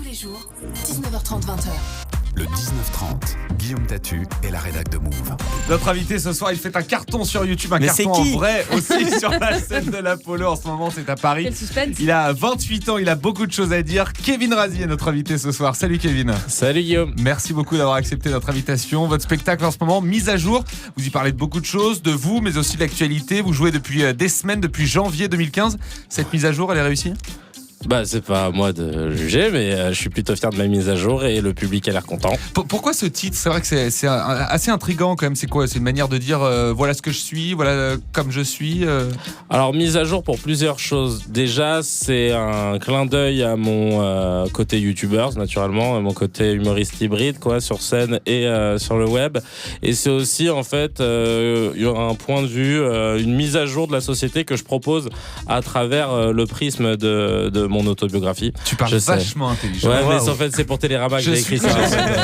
Tous les jours, 19h30, 20h. Le 19h30, Guillaume Tatu et la rédac de Move. Notre invité ce soir, il fait un carton sur YouTube, un Mais carton c'est en qui vrai aussi sur la scène de l'Apollo. En ce moment, c'est à Paris. Quel suspense. Il a 28 ans, il a beaucoup de choses à dire. Kevin Razi est notre invité ce soir. Salut Kevin. Salut Guillaume. Merci beaucoup d'avoir accepté notre invitation. Votre spectacle en ce moment, mise à jour. Vous y parlez de beaucoup de choses, de vous, mais aussi de l'actualité. Vous jouez depuis des semaines, depuis janvier 2015. Cette mise à jour, elle est réussie ? Bah c'est pas à moi de juger, mais je suis plutôt fier de ma mise à jour et le public a l'air content. Pourquoi ce titre ? C'est vrai que c'est assez intriguant quand même. C'est quoi ? C'est une manière de dire voilà ce que je suis, voilà comme je suis. Alors mise à jour pour plusieurs choses. Déjà c'est un clin d'œil à mon côté youtubeur naturellement, à mon côté humoriste hybride quoi, sur scène et sur le web. Et c'est aussi en fait il y aura un point de vue, une mise à jour de la société que je propose à travers le prisme de mon autobiographie. Tu parles vachement intelligent. Ouais, Wow. mais en fait c'est pour Télérama que j'ai écrit ça.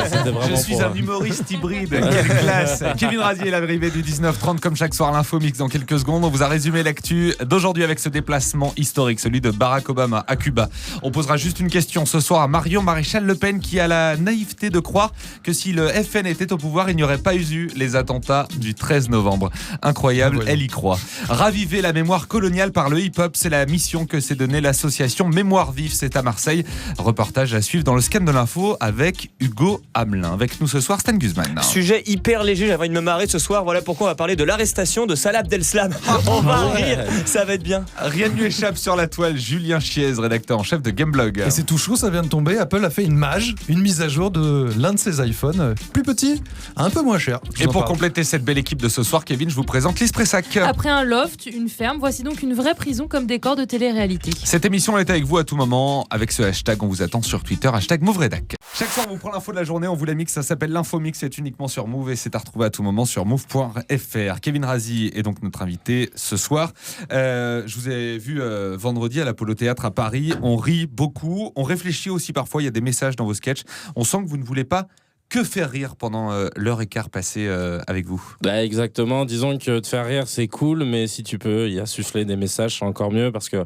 C'était vraiment Je suis pour, un humoriste hybride. Quelle classe. Kevin Razi est l'arrivée du 19h30 comme chaque soir l'info mix dans quelques secondes. On vous a résumé l'actu d'aujourd'hui avec ce déplacement historique, celui de Barack Obama à Cuba. On posera juste une question ce soir à Marion Maréchal Le Pen qui a la naïveté de croire que si le FN était au pouvoir, il n'y aurait pas eu les attentats du 13 novembre. Incroyable, elle y croit. Raviver la mémoire coloniale par le hip-hop, c'est la mission que s'est donnée l'association Mémoire Vive, c'est à Marseille. Reportage à suivre dans le scan de l'info avec Hugo Hamelin. Avec nous ce soir, Stan Guzman. Sujet hyper léger, j'avais envie de me marrer ce soir. Voilà pourquoi on va parler de l'arrestation de Salah Abdeslam. On va rire, ça va être bien. Rien ne lui échappe sur la toile. Julien Chiez, rédacteur en chef de Gameblog. Et c'est tout chaud, ça vient de tomber. Apple a fait une mise à jour de l'un de ses iPhones, plus petit, un peu moins cher. Et pour compléter cette belle équipe de ce soir, Kevin, je vous présente Lise Pressac. Après un loft, une ferme, voici donc une vraie prison comme décor de télé-réalité. Cette émission elle est avec vous à tout moment. Avec ce hashtag, on vous attend sur Twitter, hashtag MoveRedac. Chaque soir, on vous prend l'info de la journée, on vous la mixe. Ça s'appelle l'Info Mix, c'est uniquement sur Move et c'est à retrouver à tout moment sur move.fr. Kevin Razi est donc notre invité ce soir. Je vous ai vu vendredi à l'Apollo Théâtre à Paris. On rit beaucoup, on réfléchit aussi parfois. Il y a des messages dans vos sketchs. On sent que vous ne voulez pas que faire rire pendant l'heure et quart passée avec vous. Bah exactement, disons que te faire rire c'est cool, mais si tu peux y insuffler des messages c'est encore mieux parce que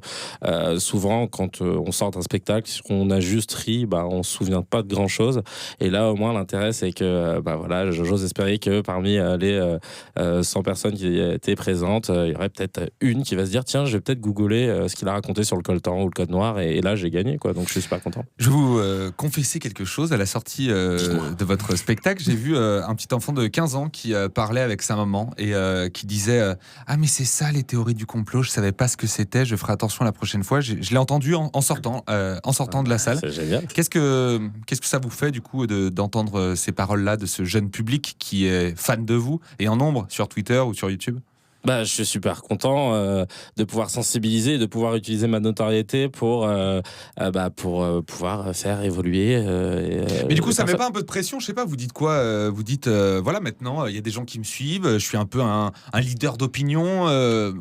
souvent quand on sort d'un spectacle, on a juste ri, bah, on se souvient pas de grand chose et là au moins l'intérêt c'est que bah, voilà, j'ose espérer que parmi les 100 personnes qui étaient présentes, il y aurait peut-être une qui va se dire tiens je vais peut-être googler ce qu'il a raconté sur le coltan ou le code noir et là j'ai gagné quoi, donc je suis super content. Je vais vous confesser quelque chose à la sortie de votre spectacle, j'ai vu un petit enfant de 15 ans qui parlait avec sa maman et qui disait ah mais c'est ça les théories du complot, je savais pas ce que c'était, je ferai attention la prochaine fois. Je l'ai entendu en sortant de la salle. C'est génial. Qu'est-ce que ça vous fait du coup d'entendre ces paroles-là de ce jeune public qui est fan de vous et en nombre sur Twitter ou sur YouTube? Bah, je suis super content de pouvoir sensibiliser, de pouvoir utiliser ma notoriété pour pouvoir faire évoluer. Mais du coup, ça met pas un peu de pression? Je sais pas, vous dites quoi? Vous dites, voilà, maintenant, il y a des gens qui me suivent, je suis un peu un leader d'opinion.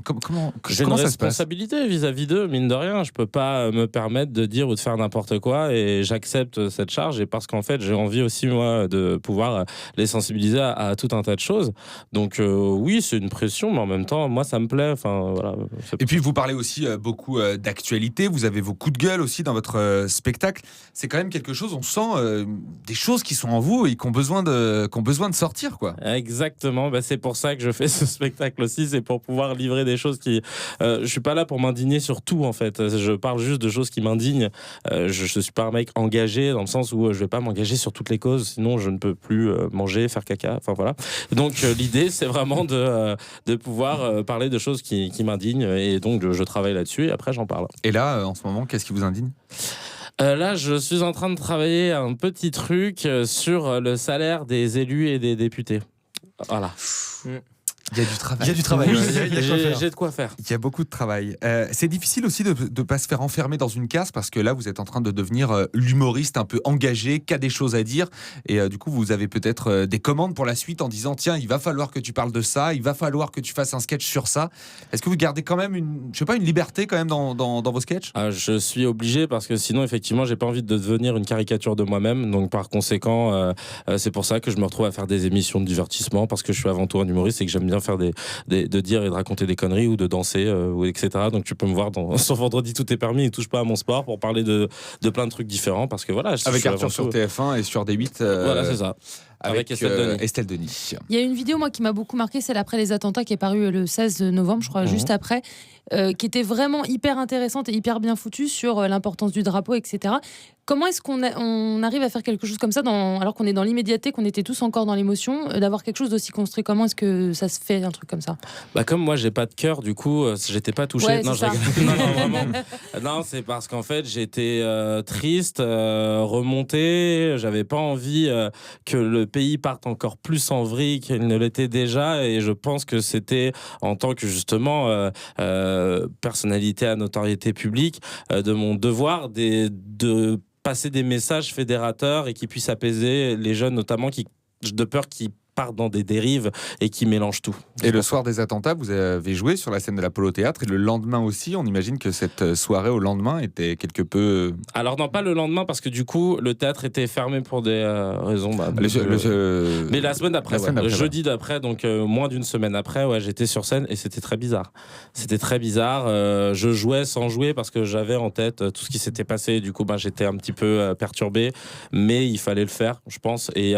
Comment J'ai une ça se passe? responsabilité vis-à-vis d'eux, mine de rien. Je peux pas me permettre de dire ou de faire n'importe quoi et j'accepte cette charge et parce qu'en fait, j'ai envie aussi, moi, de pouvoir les sensibiliser à tout un tas de choses. Donc, oui, c'est une pression, mais en même temps, moi, ça me plaît. Enfin, voilà. Et puis, vous parlez aussi beaucoup d'actualité. Vous avez vos coups de gueule aussi dans votre spectacle. C'est quand même quelque chose, on sent des choses qui sont en vous et qui ont besoin de sortir, quoi. Exactement. Bah, c'est pour ça que je fais ce spectacle aussi. C'est pour pouvoir livrer des choses qui... je suis pas là pour m'indigner sur tout, en fait. Je parle juste de choses qui m'indignent. Je suis pas un mec engagé dans le sens où je vais pas m'engager sur toutes les causes. Sinon, je ne peux plus manger, faire caca. Enfin, voilà. Donc, l'idée, c'est vraiment de pouvoir parler de choses qui m'indignent et donc je travaille là-dessus et après j'en parle. Et là, en ce moment, qu'est-ce qui vous indigne ? Là, je suis en train de travailler un petit truc sur le salaire des élus et des députés. Voilà. Il y a du travail. Il y a du travail. Oui, ouais, j'ai de quoi faire. Il y a beaucoup de travail. C'est difficile aussi de ne pas se faire enfermer dans une case parce que là, vous êtes en train de devenir l'humoriste un peu engagé, qui a des choses à dire. Et du coup, vous avez peut-être des commandes pour la suite en disant tiens, il va falloir que tu parles de ça, il va falloir que tu fasses un sketch sur ça. Est-ce que vous gardez quand même une liberté quand même dans vos sketchs ? Je suis obligé parce que sinon, effectivement, j'ai pas envie de devenir une caricature de moi-même. Donc, par conséquent, c'est pour ça que je me retrouve à faire des émissions de divertissement parce que je suis avant tout un humoriste et que j'aime bien faire de dire et de raconter des conneries ou de danser, ou etc. Donc tu peux me voir sur Vendredi Tout est permis, il touche pas à mon sport pour parler de plein de trucs différents parce que voilà. Avec Arthur sur TF1 et sur D8. Voilà, c'est ça. Avec Estelle Denis. Il y a une vidéo, moi, qui m'a beaucoup marqué, celle après les attentats, qui est parue le 16 novembre, je crois, juste après, qui était vraiment hyper intéressante et hyper bien foutue sur l'importance du drapeau, etc. Comment est-ce qu'on arrive à faire quelque chose comme ça, alors qu'on est dans l'immédiateté, qu'on était tous encore dans l'émotion, d'avoir quelque chose d'aussi construit? Comment est-ce que ça se fait, un truc comme ça? Comme moi, j'ai pas de cœur, du coup, j'étais pas touché. Ouais, non, c'est ça. non, vraiment. Non, c'est parce qu'en fait, j'étais triste, remonté. J'avais pas envie que le pays parte encore plus en vrille qu'il ne l'était déjà. Et je pense que c'était, en tant que justement personnalité à notoriété publique, de mon devoir de passer des messages fédérateurs et qui puissent apaiser les jeunes, notamment de peur qu'ils partent dans des dérives et qui mélangent tout. Et le soir des attentats, vous avez joué sur la scène de l'Apollo Théâtre et le lendemain aussi, on imagine que cette soirée au lendemain était quelque peu... Alors non, pas le lendemain parce que du coup, le théâtre était fermé pour des raisons... Mais la semaine d'après, le jeudi d'après, donc moins d'une semaine après, j'étais sur scène et c'était très bizarre. C'était très bizarre. Je jouais sans jouer parce que j'avais en tête tout ce qui s'était passé. Du coup, j'étais un petit peu perturbé, mais il fallait le faire, je pense. Et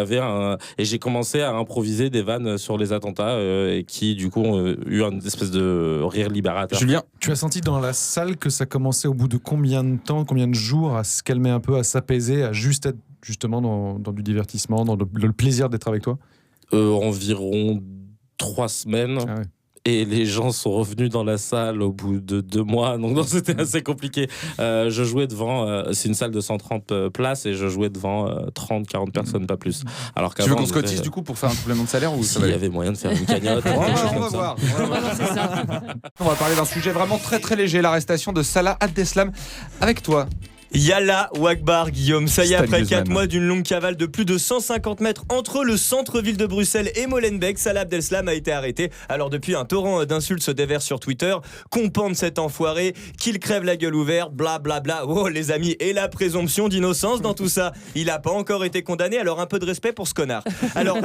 j'ai commencé à improviser des vannes sur les attentats et qui du coup ont eu une espèce de rire libérateur. Julien, tu as senti dans la salle que ça commençait au bout de combien de temps, combien de jours à se calmer un peu, à s'apaiser, à juste être justement dans du divertissement, dans le plaisir d'être avec toi? Environ 3 semaines. Ah ouais. Et les gens sont revenus dans la salle au bout de 2 mois, donc c'était assez compliqué. Je jouais devant, c'est une salle de 130 places, et je jouais devant 30-40 personnes, pas plus. Alors tu veux qu'on se cotise du coup pour faire un complément de salaire ou si, il y avait moyen de faire une cagnotte. On va voir. On va parler d'un sujet vraiment très très léger, l'arrestation de Salah Abdeslam. Avec toi, Yallah ou Akbar, Guillaume. Ça y est, Stan après Guzman. 4 mois d'une longue cavale de plus de 150 mètres entre le centre-ville de Bruxelles et Molenbeek, Salah Abdeslam a été arrêté. Alors depuis, un torrent d'insultes se déverse sur Twitter. Qu'on pende cet enfoiré, qu'il crève la gueule ouverte, blablabla. Bla bla. Oh les amis, et la présomption d'innocence dans tout ça. Il n'a pas encore été condamné, alors un peu de respect pour ce connard. Alors,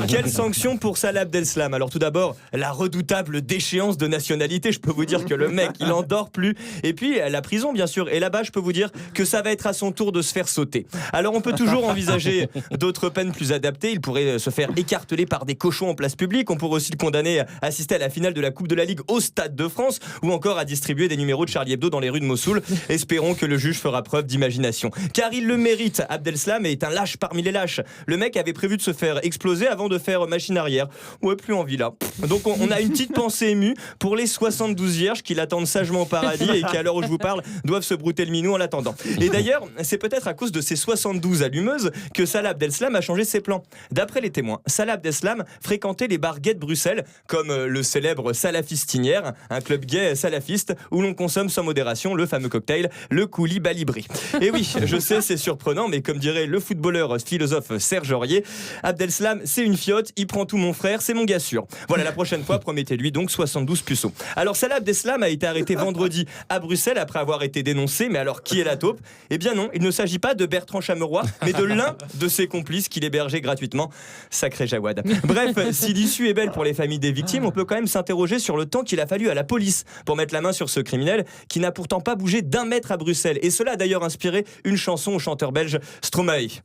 quelle sanction pour Salah Abdeslam? Alors tout d'abord, la redoutable déchéance de nationalité. Je peux vous dire que le mec, il en dort plus. Et puis, la prison, bien sûr. Et là-bas, je peux vous dire que ça va être à son tour de se faire sauter. Alors on peut toujours envisager d'autres peines plus adaptées. Il pourrait se faire écarteler par des cochons en place publique. On pourrait aussi le condamner à assister à la finale de la Coupe de la Ligue au Stade de France, ou encore à distribuer des numéros de Charlie Hebdo dans les rues de Mossoul. Espérons que le juge fera preuve d'imagination, car il le mérite. Abdeslam est un lâche parmi les lâches. Le mec avait prévu de se faire exploser avant de faire machine arrière. Ouais, plus envie là. Donc on a une petite pensée émue pour les 72 vierges qui l'attendent sagement au paradis et qui, à l'heure où je vous parle, doivent se brouter le minou en l'attendant. Et d'ailleurs, c'est peut-être à cause de ces 72 allumeuses que Salah Abdeslam a changé ses plans. D'après les témoins, Salah Abdeslam fréquentait les bars gays de Bruxelles, comme le célèbre Salafistinière, un club gay salafiste où l'on consomme sans modération le fameux cocktail, le Koulibaly. Et oui, je sais, c'est surprenant, mais comme dirait le footballeur philosophe Serge Aurier, Abdeslam, c'est une fiotte, il prend tout mon frère, c'est mon gars sûr. Voilà, la prochaine fois, promettez-lui donc 72 puceaux. Alors Salah Abdeslam a été arrêté vendredi à Bruxelles après avoir été dénoncé, mais alors qui est la taupe? Eh bien non, il ne s'agit pas de Bertrand Chameroy, mais de l'un de ses complices qu'il hébergeait gratuitement. Sacré Jawad. Bref, si l'issue est belle pour les familles des victimes, on peut quand même s'interroger sur le temps qu'il a fallu à la police pour mettre la main sur ce criminel qui n'a pourtant pas bougé d'1 mètre à Bruxelles. Et cela a d'ailleurs inspiré une chanson au chanteur belge Stromae.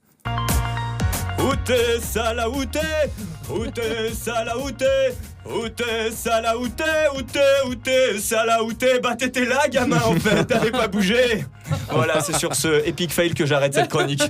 Où t'es, Salah, où t'es? Où t'es, Salah, où t'es? Où t'es, Salah, où t'es? Où t'es, Salah, où t'es? Bah t'étais là, gamin, en fait, t'avais pas bougé. Voilà, c'est sur ce epic fail que j'arrête cette chronique.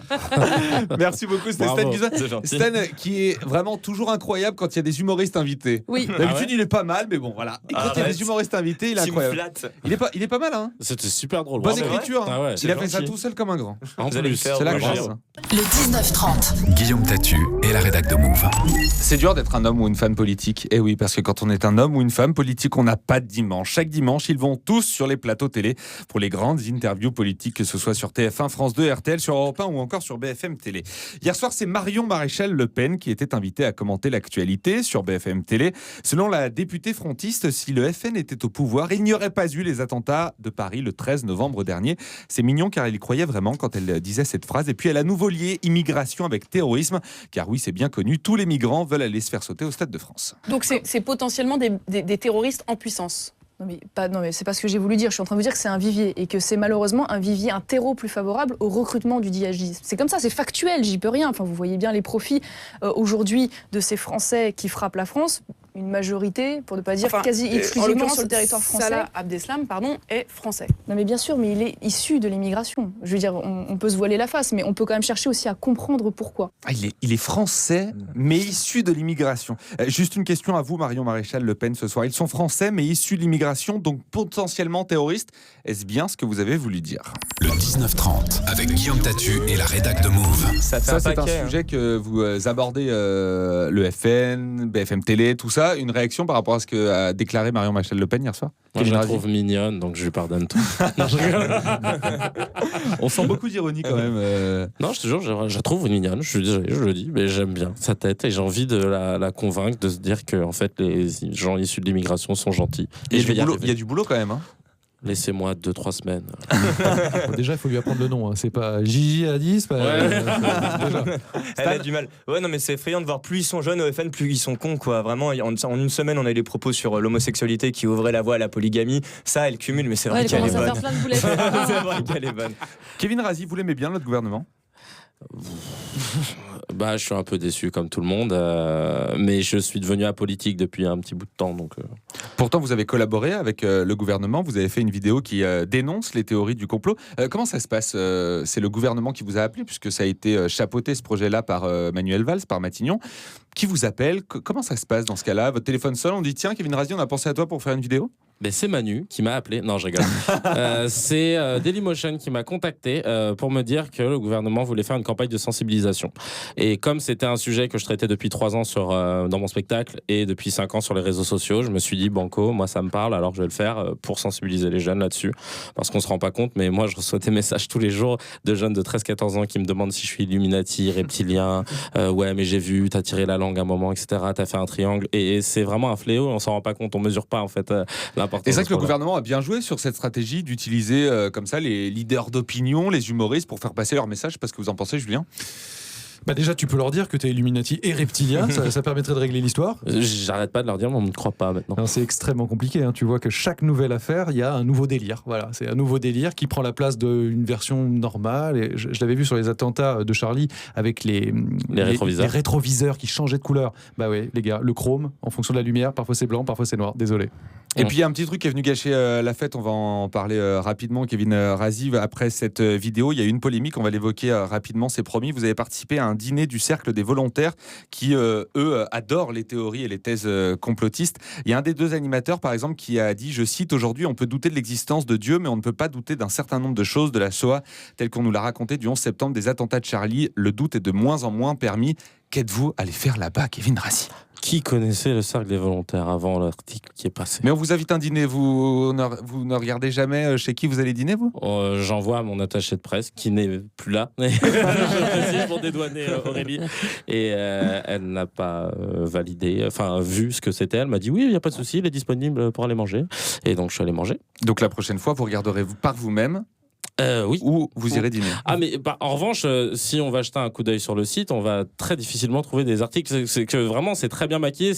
merci beaucoup, c'était Stan Guzman. Stan qui est vraiment toujours incroyable quand il y a des humoristes invités. Oui. D'habitude il est pas mal, mais bon voilà. Et quand il y a des humoristes invités, il est incroyable. Il est pas mal, hein. C'était super drôle. Bonne Bravo. écriture. Hein. Ah ouais, il a fait gentil. ça tout seul comme un grand. En Vous allez plus, me faire C'est la rougir. classe. Le 19-30. Guillaume Tatu et la rédac de Move. C'est dur d'être un homme ou une femme politique. Eh oui, parce que quand on est un homme ou une femme politique, on n'a pas de dimanche. Chaque dimanche, ils vont tous sur les plateaux télé pour les grandes interviews politiques. politique, que ce soit sur TF1, France 2, RTL, sur Europe 1 ou encore sur BFM Télé. Hier soir, c'est Marion Maréchal Le Pen qui était invitée à commenter l'actualité sur BFM Télé. Selon la députée frontiste, si le FN était au pouvoir, il n'y aurait pas eu les attentats de Paris le 13 novembre dernier. C'est mignon car elle y croyait vraiment quand elle disait cette phrase. Et puis elle a nouveau lié immigration avec terrorisme, car oui, c'est bien connu, tous les migrants veulent aller se faire sauter au Stade de France. Donc c'est potentiellement des terroristes en puissance. Non mais c'est pas ce que j'ai voulu dire. Je suis en train de vous dire que c'est un vivier et que c'est malheureusement un vivier, un terreau plus favorable au recrutement du djihadisme. C'est comme ça, c'est factuel, j'y peux rien. Enfin, vous voyez bien les profits aujourd'hui de ces Français qui frappent la France. Une majorité, pour ne pas dire quasi exclusivement sur le territoire français. Salah Abdeslam, est français. Non mais bien sûr, mais il est issu de l'immigration. Je veux dire, on peut se voiler la face, mais on peut quand même chercher aussi à comprendre pourquoi. Il est français, mais issu de l'immigration. Juste une question à vous, Marion Maréchal Le Pen, ce soir. Ils sont français, mais issus de l'immigration, donc potentiellement terroristes. Est-ce bien ce que vous avez voulu dire ? Le 19-30, avec Guillaume Tatu et la rédac de Move. Ça, c'est un sujet que vous abordez, le FN, BFM Télé, tout ça. Une réaction par rapport à ce que a déclaré Marion Maréchal Le Pen hier soir ? Moi, je la trouve mignonne, donc je lui pardonne tout. Non, je rigole. On sent beaucoup d'ironie quand même. Non, je te jure, je la trouve mignonne. Je suis désolé, je le dis, mais j'aime bien sa tête et j'ai envie de la convaincre de se dire que en fait, les gens issus de l'immigration sont gentils. Et il y a du boulot quand même. Hein. Laissez-moi 2-3 semaines. Déjà, il faut lui apprendre le nom. Hein. C'est pas Gigi Hadid. Déjà. Elle a du mal. Ouais, non, mais c'est effrayant de voir plus ils sont jeunes au FN, plus ils sont cons, quoi. Vraiment, en une semaine, on a eu les propos sur l'homosexualité qui ouvrait la voie à la polygamie. Ça, elle cumule, mais c'est vrai qu'elle est bonne. C'est vrai qu'elle est bonne. Kevin Razi, vous l'aimez bien, notre gouvernement ? Bah, je suis un peu déçu comme tout le monde, mais je suis devenu apolitique depuis un petit bout de temps. Donc, Pourtant, vous avez collaboré avec le gouvernement, vous avez fait une vidéo qui dénonce les théories du complot. Comment ça se passe ? C'est le gouvernement qui vous a appelé, puisque ça a été chapeauté ce projet-là par Manuel Valls, par Matignon. Qui vous appelle ? Comment ça se passe dans ce cas-là ? Votre téléphone sonne, on dit tiens, Kevin Razi, on a pensé à toi pour faire une vidéo ? Ben c'est Manu qui m'a appelé. Non, je rigole. C'est Dailymotion qui m'a contacté pour me dire que le gouvernement voulait faire une campagne de sensibilisation. Et comme c'était un sujet que je traitais depuis 3 ans dans mon spectacle et depuis 5 ans sur les réseaux sociaux, je me suis dit, banco, moi ça me parle, alors je vais le faire pour sensibiliser les jeunes là-dessus. Parce qu'on se rend pas compte, mais moi je reçois des messages tous les jours de jeunes de 13-14 ans qui me demandent si je suis Illuminati, reptilien, ouais mais j'ai vu, t'as tiré la langue à un moment, etc., t'as fait un triangle. Et c'est vraiment un fléau, on s'en rend pas compte, on mesure pas en fait l'importance. Et c'est vrai que le gouvernement a bien joué sur cette stratégie d'utiliser comme ça les leaders d'opinion, les humoristes pour faire passer leur message. Parce que vous en pensez, Julien ? Bah déjà, tu peux leur dire que tu es Illuminati et reptilien, ça permettrait de régler l'histoire. J'arrête pas de leur dire, mais on ne me croit pas maintenant. Non, c'est extrêmement compliqué. Hein. Tu vois que chaque nouvelle affaire, il y a un nouveau délire. Voilà, c'est un nouveau délire qui prend la place d'une version normale. Et je l'avais vu sur les attentats de Charlie avec les rétroviseurs qui changeaient de couleur. Bah oui, les gars, le chrome, en fonction de la lumière, parfois c'est blanc, parfois c'est noir. Désolé. Et puis il y a un petit truc qui est venu gâcher la fête, on va en parler rapidement. Kevin Razi, après cette vidéo, il y a eu une polémique, on va l'évoquer rapidement, c'est promis. Vous avez participé à un dîner du Cercle des volontaires qui, eux, adorent les théories et les thèses complotistes. Il y a un des 2 animateurs, par exemple, qui a dit, je cite, « Aujourd'hui, on peut douter de l'existence de Dieu, mais on ne peut pas douter d'un certain nombre de choses de la Shoah, telle qu'on nous l'a raconté du 11 septembre, des attentats de Charlie. Le doute est de moins en moins permis. » Qu'êtes-vous allé faire là-bas, Kevin Razi ? Qui connaissait le Cercle des volontaires avant l'article qui est passé ? Mais on vous invite à un dîner, vous ne regardez jamais chez qui vous allez dîner, vous ? J'envoie à mon attaché de presse, qui n'est plus là, je précise pour dédouaner Aurélie, et elle n'a pas vu ce que c'était. Elle m'a dit oui, il n'y a pas de souci, il est disponible pour aller manger. Et donc je suis allé manger. Donc la prochaine fois, vous regarderez par vous-même ? Oui. Ou vous irez dîner. Ah mais en revanche, si on va jeter un coup d'œil sur le site, on va très difficilement trouver des articles. C'est que vraiment c'est très bien maquillé.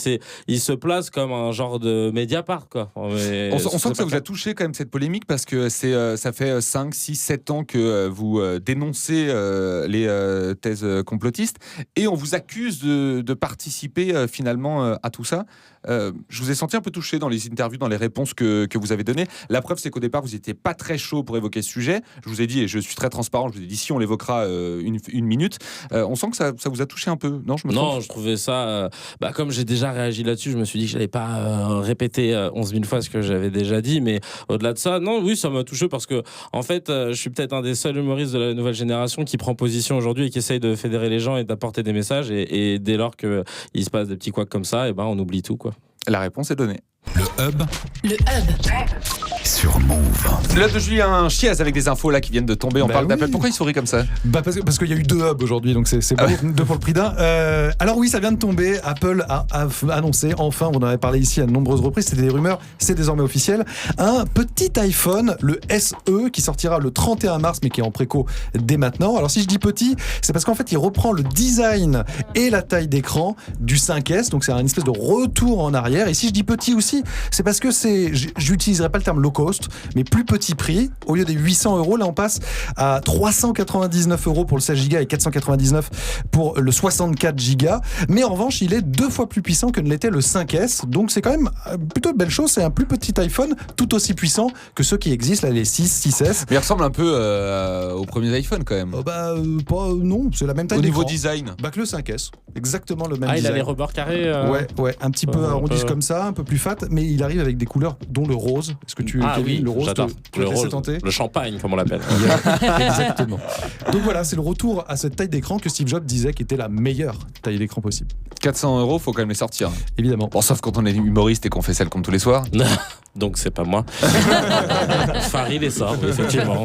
Il se place comme un genre de Mediapart quoi. On sent que ça vous a touché quand même cette polémique parce que ça fait 5, 6, 7 ans que vous dénoncez les thèses complotistes et on vous accuse de participer finalement à tout ça. Je vous ai senti un peu touché dans les interviews, dans les réponses que vous avez données. La preuve, c'est qu'au départ, vous n'étiez pas très chaud pour évoquer ce sujet. Je vous ai dit, et je suis très transparent, je vous ai dit si on l'évoquera une minute. On sent que ça vous a touché un peu, non ? Je trouvais ça... comme j'ai déjà réagi là-dessus, je me suis dit que je n'allais pas répéter 11 000 fois ce que j'avais déjà dit, mais au-delà de ça, oui, ça m'a touché parce que, en fait, je suis peut-être un des seuls humoristes de la nouvelle génération qui prend position aujourd'hui et qui essaye de fédérer les gens et d'apporter des messages. Et dès lors qu'il se passe des petits couacs comme ça, on oublie tout, quoi. La réponse est donnée. Le Hub. Le Hub. sur Move. L'heure de Julien Chiez avec des infos là qui viennent de tomber. On parle d'Apple. Pourquoi il sourit comme ça? Parce qu'il y a eu 2 hubs aujourd'hui, donc c'est bon, 2 pour le prix d'un. Alors oui, ça vient de tomber. Apple a annoncé, enfin, on en avait parlé ici à de nombreuses reprises, c'était des rumeurs, c'est désormais officiel, un petit iPhone, le SE, qui sortira le 31 mars, mais qui est en préco dès maintenant. Alors si je dis petit, c'est parce qu'en fait, il reprend le design et la taille d'écran du 5S, donc c'est une espèce de retour en arrière. Et si je dis petit aussi, c'est parce que j'utiliserai pas le terme low cost, mais plus petit prix. Au lieu des 800 €, là on passe à 399 € pour le 16 Go et 499 pour le 64 Go. Mais en revanche, il est 2 fois plus puissant que ne l'était le 5S. Donc c'est quand même plutôt une belle chose. C'est un plus petit iPhone, tout aussi puissant que ceux qui existent, là, les 6, 6S. Mais il ressemble un peu aux premiers iPhones quand même. Non, c'est la même taille au d'écran. Niveau design. Que le 5S. Exactement le même design. Il a les rebords carrés. Ouais, un petit peu arrondis comme ça, un peu plus fat, mais il arrive avec des couleurs dont le rose. Est-ce que Kevin, le rose, j'adore. le rose, tenter le champagne, comme on l'appelle. Exactement. Donc voilà, c'est le retour à cette taille d'écran que Steve Jobs disait qui était la meilleure taille d'écran possible. 400 €, faut quand même les sortir. Évidemment. Bon, sauf quand on est humoriste et qu'on fait celle comme tous les soirs. Donc c'est pas moi. Farid les sort, effectivement,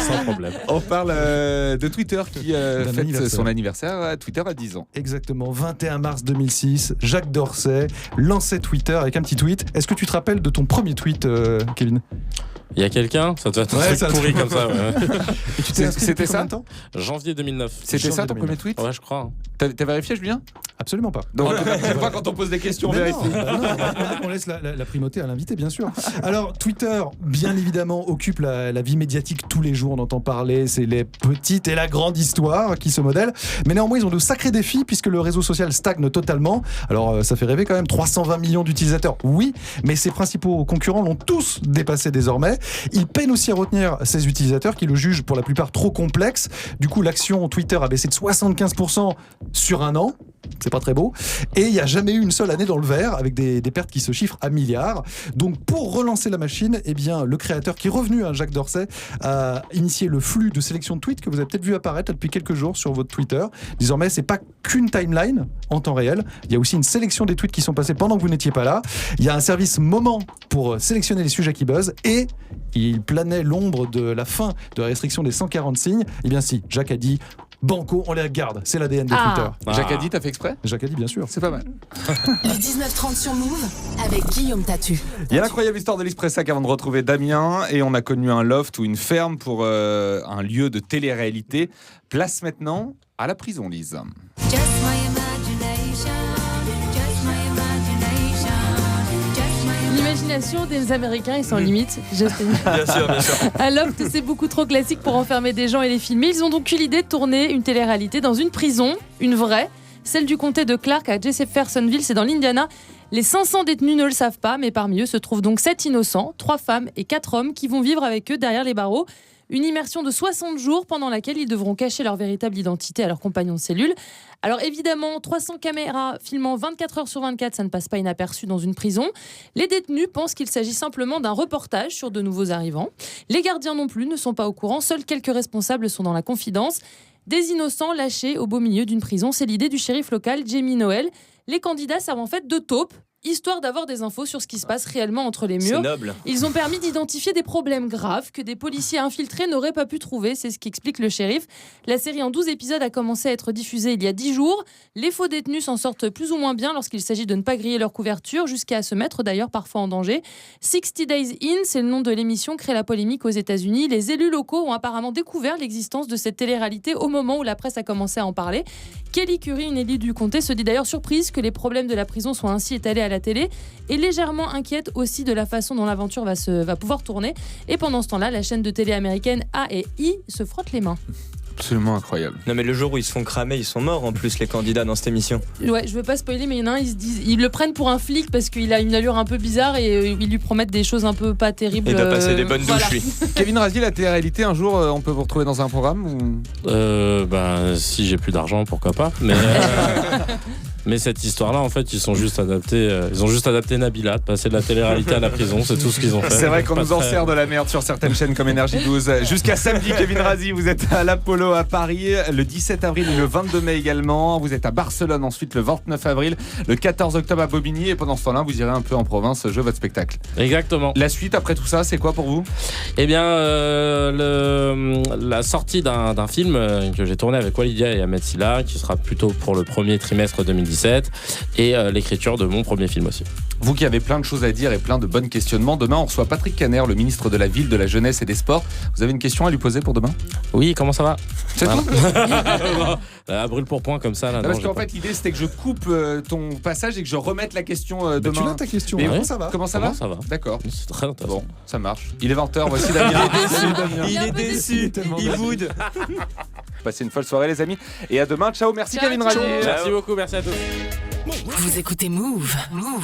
sans problème. On parle de Twitter qui fête son anniversaire. Twitter a 10 ans. Exactement, 21 mars 2006, Jacques Dorsey lançait Twitter avec un petit tweet. Est-ce que tu te rappelles de ton premier tweet, Kevin? Il y a quelqu'un? Ça doit être un truc pourri comme ça. Ouais. Et tu t'es inscrit C'était depuis ça combien de temps? Janvier 2009. C'était ça ton premier tweet? Ouais, je crois. T'as vérifié, Julien? Absolument pas. Donc, c'est pas quand on pose des questions, on vérifie. On laisse la primauté à l'invité, bien sûr. Alors, Twitter, bien évidemment, occupe la vie médiatique tous les jours. On entend parler, c'est les petites et la grande histoire qui se modèlent. Mais néanmoins, ils ont de sacrés défis puisque le réseau social stagne totalement. Alors, ça fait rêver quand même. 320 millions d'utilisateurs, oui, mais ses principaux concurrents l'ont tous dépassé désormais. Il peine aussi à retenir ses utilisateurs qui le jugent pour la plupart trop complexe. Du coup, l'action Twitter a baissé de 75% sur un an. C'est pas très beau. Et il n'y a jamais eu une seule année dans le vert avec des pertes qui se chiffrent à milliards. Donc pour relancer la machine, eh bien, le créateur qui est revenu, Jacques Dorsey, a initié le flux de sélection de tweets que vous avez peut-être vu apparaître depuis quelques jours sur votre Twitter. Désormais, c'est pas qu'une timeline en temps réel. Il y a aussi une sélection des tweets qui sont passés pendant que vous n'étiez pas là. Il y a un service moment pour sélectionner les sujets qui buzzent et il planait l'ombre de la fin de la restriction des 140 signes. Eh bien si, Jacques a dit banco, on les garde, c'est l'ADN de Twitter. Jacques a dit, t'as fait exprès? Jacques a dit, bien sûr. C'est pas mal. Le 19-30 sur Move avec Guillaume Tatu. Il y a l'incroyable histoire de l'Expressac avant de retrouver Damien et on a connu un loft ou une ferme pour un lieu de télé-réalité. Place maintenant à la prison, Lise. L'imagination des Américains est sans limite. Bien sûr. Un loft, c'est beaucoup trop classique pour enfermer des gens et les filmer. Ils ont donc eu l'idée de tourner une télé-réalité dans une prison, une vraie, celle du comté de Clark à Jeffersonville, c'est dans l'Indiana. Les 500 détenus ne le savent pas, mais parmi eux se trouvent donc 7 innocents, 3 femmes et 4 hommes qui vont vivre avec eux derrière les barreaux. Une immersion de 60 jours pendant laquelle ils devront cacher leur véritable identité à leurs compagnons de cellule. Alors évidemment, 300 caméras filmant 24 heures sur 24, ça ne passe pas inaperçu dans une prison. Les détenus pensent qu'il s'agit simplement d'un reportage sur de nouveaux arrivants. Les gardiens non plus ne sont pas au courant, seuls quelques responsables sont dans la confidence. Des innocents lâchés au beau milieu d'une prison, c'est l'idée du shérif local, Jamie Noel. Les candidats servent en fait de taupe, histoire d'avoir des infos sur ce qui se passe réellement entre les murs. C'est noble. Ils ont permis d'identifier des problèmes graves que des policiers infiltrés n'auraient pas pu trouver, c'est ce qu'explique le shérif. La série en 12 épisodes a commencé à être diffusée il y a 10 jours. Les faux détenus s'en sortent plus ou moins bien lorsqu'il s'agit de ne pas griller leur couverture, jusqu'à se mettre d'ailleurs parfois en danger. 60 Days In, c'est le nom de l'émission, crée la polémique aux États-Unis. Les élus locaux ont apparemment découvert l'existence de cette télé-réalité au moment où la presse a commencé à en parler. Kelly Curry, une élue du comté, se dit d'ailleurs surprise que les problèmes de la prison soient ainsi étalés à la télé et légèrement inquiète aussi de la façon dont l'aventure va pouvoir tourner. Et pendant ce temps-là, la chaîne de télé américaine A&E se frotte les mains. Absolument incroyable. Non mais le jour où ils se font cramer, ils sont morts en plus les candidats dans cette émission. Ouais, je veux pas spoiler, mais il y en a un, ils le prennent pour un flic parce qu'il a une allure un peu bizarre et ils lui promettent des choses un peu pas terribles. Il doit passer des bonnes douches, lui. Kevin Razier, la télé-réalité, un jour, on peut vous retrouver dans un programme ou... Si j'ai plus d'argent, pourquoi pas. Mais Mais cette histoire-là, en fait, ils ont juste adapté Nabila, de passer de la télé-réalité à la prison, c'est tout ce qu'ils ont fait. C'est vrai qu'on nous en sert de la merde sur certaines chaînes comme Énergie 12. Jusqu'à samedi, Kevin Razi, vous êtes à l'Apollo à Paris, le 17 avril et le 22 mai également. Vous êtes à Barcelone ensuite le 29 avril, le 14 octobre à Bobigny, et pendant ce temps-là, vous irez un peu en province jouer votre spectacle. Exactement. La suite après tout ça, c'est quoi pour vous ? Eh bien, la sortie d'un film que j'ai tourné avec Walidia et Ahmed Silla, qui sera plutôt pour le premier trimestre 2017, et l'écriture de mon premier film aussi. Vous qui avez plein de choses à dire et plein de bons questionnements, demain on reçoit Patrick Caner, le ministre de la Ville, de la Jeunesse et des Sports. Vous avez une question à lui poser pour demain ? Oui, comment ça va ? C'est tout ? À brûle pour point comme ça. Là, parce qu'en fait, l'idée c'était que je coupe ton passage et que je remette la question demain. Tu l'as ta question, mais comment ça va ? Comment ça va ? D'accord. C'est très intéressant. Bon, ça marche. Il est 20h, voici Damien. Il est déçu, il boude. Passez une folle soirée les amis et à demain. Ciao, merci Kevin Razi. Merci beaucoup, merci à tous. Vous écoutez Move. Move.